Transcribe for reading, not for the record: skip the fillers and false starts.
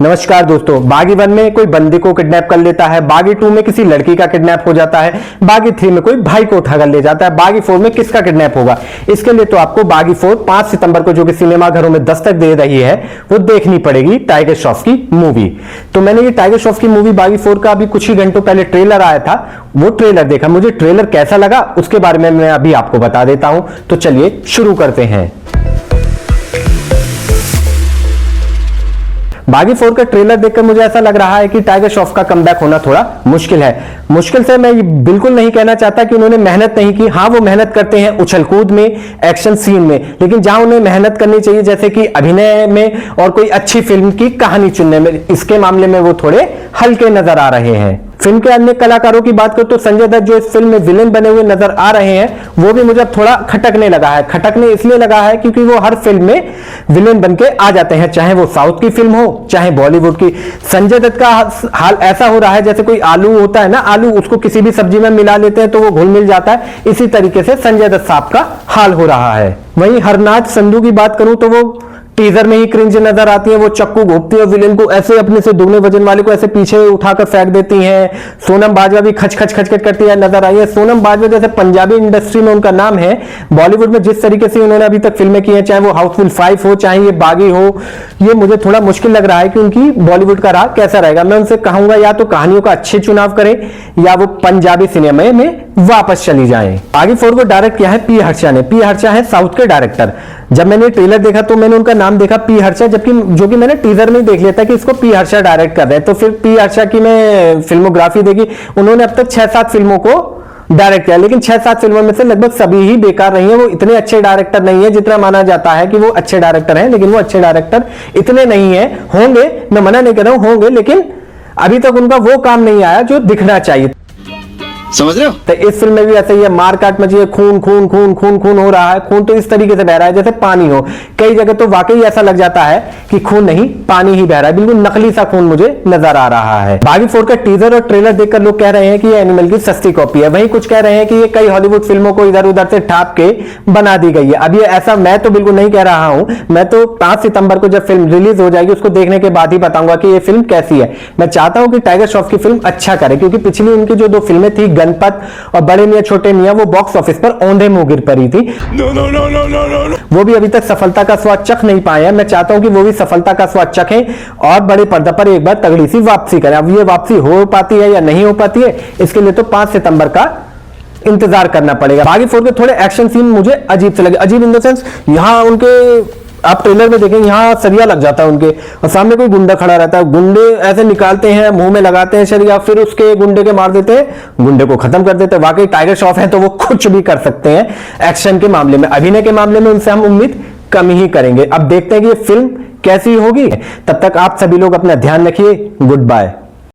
नमस्कार दोस्तों, बागी 1 में कोई बंदी को किडनैप कर लेता है, बागी 2 में किसी लड़की का किडनैप हो जाता है, बागी 3 में कोई भाई को उठा कर ले जाता है, बागी 4 में किसका किडनैप होगा। इसके लिए तो आपको बागी 4 5 सितंबर को जो कि सिनेमा घरों में दस्तक दे रही है वो देखनी पड़ेगी, टाइगर श्रॉफ की मूवी। तो मैंने ये टाइगर श्रॉफ की मूवी बागी 4 का अभी कुछ ही घंटों पहले ट्रेलर आया था, वो ट्रेलर देखा। मुझे ट्रेलर कैसा लगा उसके बारे में मैं अभी आपको बता देता हूं। तो चलिए शुरू करते हैं। बागी 4 का ट्रेलर देखकर मुझे ऐसा लग रहा है कि टाइगर श्रॉफ का कमबैक होना थोड़ा मुश्किल है। मुश्किल से मैं बिल्कुल नहीं कहना चाहता कि उन्होंने मेहनत नहीं की। हाँ, वो मेहनत करते हैं उछल कूद में, एक्शन सीन में, लेकिन जहां उन्हें मेहनत करनी चाहिए जैसे कि अभिनय में और कोई अच्छी फिल्म की कहानी चुनने में, इसके मामले में वो थोड़े हल्के नजर आ रहे हैं। फिल्म के अन्य कलाकारों की बात करो तो संजय दत्त जो इस फिल्म में विलेन बने हुए नजर आ रहे हैं वो भी मुझे थोड़ा खटकने लगा है। खटकने इसलिए लगा है क्योंकि वो हर फिल्म में विलेन बन के आ जाते हैं, चाहे वो साउथ की फिल्म हो चाहे बॉलीवुड की। संजय दत्त का हाल ऐसा हो रहा है जैसे कोई आलू होता है ना, आलू उसको किसी भी सब्जी में मिला लेते हैं तो वो घुल मिल जाता है, इसी तरीके से संजय दत्त साहब का हाल हो रहा है। वहीं हरनाथ संधू की बात करूं तो वो टीजर में ही क्रिंज नजर आती है। वो चक्कू घोपती है विलेन को, ऐसे अपने से दुगने वजन वाले को ऐसे पीछे उठाकर फेंक देती हैं। सोनम बाजवा भी खच खच खच खच करती है नजर आई है। सोनम बाजवा जैसे पंजाबी इंडस्ट्री में उनका नाम है, बॉलीवुड में जिस तरीके से उन्होंने अभी तक फिल्में की हैं, चाहे वो हाउसफुल 5 हो चाहे ये बागी हो, ये मुझे थोड़ा मुश्किल लग रहा है कि उनकी बॉलीवुड का राह कैसा रहेगा। मैं उनसे कहूंगा या तो कहानियों का अच्छे चुनाव करें या वो पंजाबी सिनेमा में वापस चली जाएं। बागी 4 को डायरेक्ट किया है पी हर्षा ने। पी हर्षा है साउथ के डायरेक्टर। जब मैंने ट्रेलर देखा तो मैंने उनका नाम देखा पी हर्षा, जबकि जो कि मैंने टीजर में देख लिया था कि इसको पी हर्षा डायरेक्ट कर रहे हैं। तो फिर पी हर्षा की मैं फिल्मोग्राफी देखी, उन्होंने अब तक 6-7 फिल्मों को डायरेक्ट किया, लेकिन 6-7 फिल्मों में से लगभग सभी ही बेकार रही हैं। वो इतने अच्छे डायरेक्टर नहीं है जितना माना जाता है कि वो अच्छे डायरेक्टर हैं, लेकिन वो अच्छे डायरेक्टर इतने नहीं है। होंगे, मैं मना नहीं कर रहा हूं, होंगे, लेकिन अभी तक उनका वो काम नहीं आया जो दिखना चाहिए। समझ रहे हो? तो इस फिल्म में भी ऐसा ही है, मारकाट मची है, खून खून खून खून खून हो रहा है। खून तो इस तरीके से बह रहा है जैसे पानी हो, कई जगह तो वाकई ऐसा लग जाता है कि खून नहीं पानी ही बह रहा है, बिल्कुल नकली सा खून मुझे नजर आ रहा है। बागी 4 का टीजर और ट्रेलर देखकर लोग कह रहे हैं कि ये एनिमल की सस्ती कॉपी है, वहीं कुछ कह रहे हैं कि ये कई हॉलीवुड फिल्मों को इधर उधर से ठाप के बना दी गई है। अब ये ऐसा मैं तो बिल्कुल नहीं कह रहा हूं, मैं तो 5 सितंबर को जब फिल्म रिलीज हो जाएगी उसको देखने के बाद ही बताऊंगा कि ये फिल्म कैसी है। मैं चाहता हूं कि टाइगर श्रॉफ की फिल्म अच्छा करे, क्योंकि पिछली उनकी जो 2 फिल्में थी, गणपत और बड़े मियां छोटे मियां, वो बॉक्स ऑफिस पर औंधे मुंह गिर पड़ी थी। वो भी अभी तक सफलता का स्वाद चख नहीं पाए हैं। मैं चाहता हूं कि वो भी सफलता का स्वाद चखें और बड़े पर्दे पर एक बार तगड़ी सी वापसी करें। अब ये वापसी हो पाती है या नहीं हो पाती है, इसके लिए तो 5 सितंबर का इंतजार करना पड़ेगा। बागी 4 के थोड़े एक्शन सीन मुझे अजीब से लगे। अजीब इन द सेंस, यहां उनके आप ट्रेलर में देखें यहां सरिया लग जाता है उनके, और सामने कोई गुंडा खड़ा रहता है, गुंडे ऐसे निकालते हैं, मुंह में लगाते हैं सरिया, फिर उसके गुंडे के मार देते हैं, गुंडे को खत्म कर देते हैं। वाकई टाइगर श्रॉफ है तो वो कुछ भी कर सकते हैं एक्शन के मामले में। अभिनय के मामले में उनसे हम उम्मीद कम ही करेंगे। अब देखते हैं कि ये फिल्म कैसी होगी। तब तक आप सभी लोग अपना ध्यान रखिए। Good bye.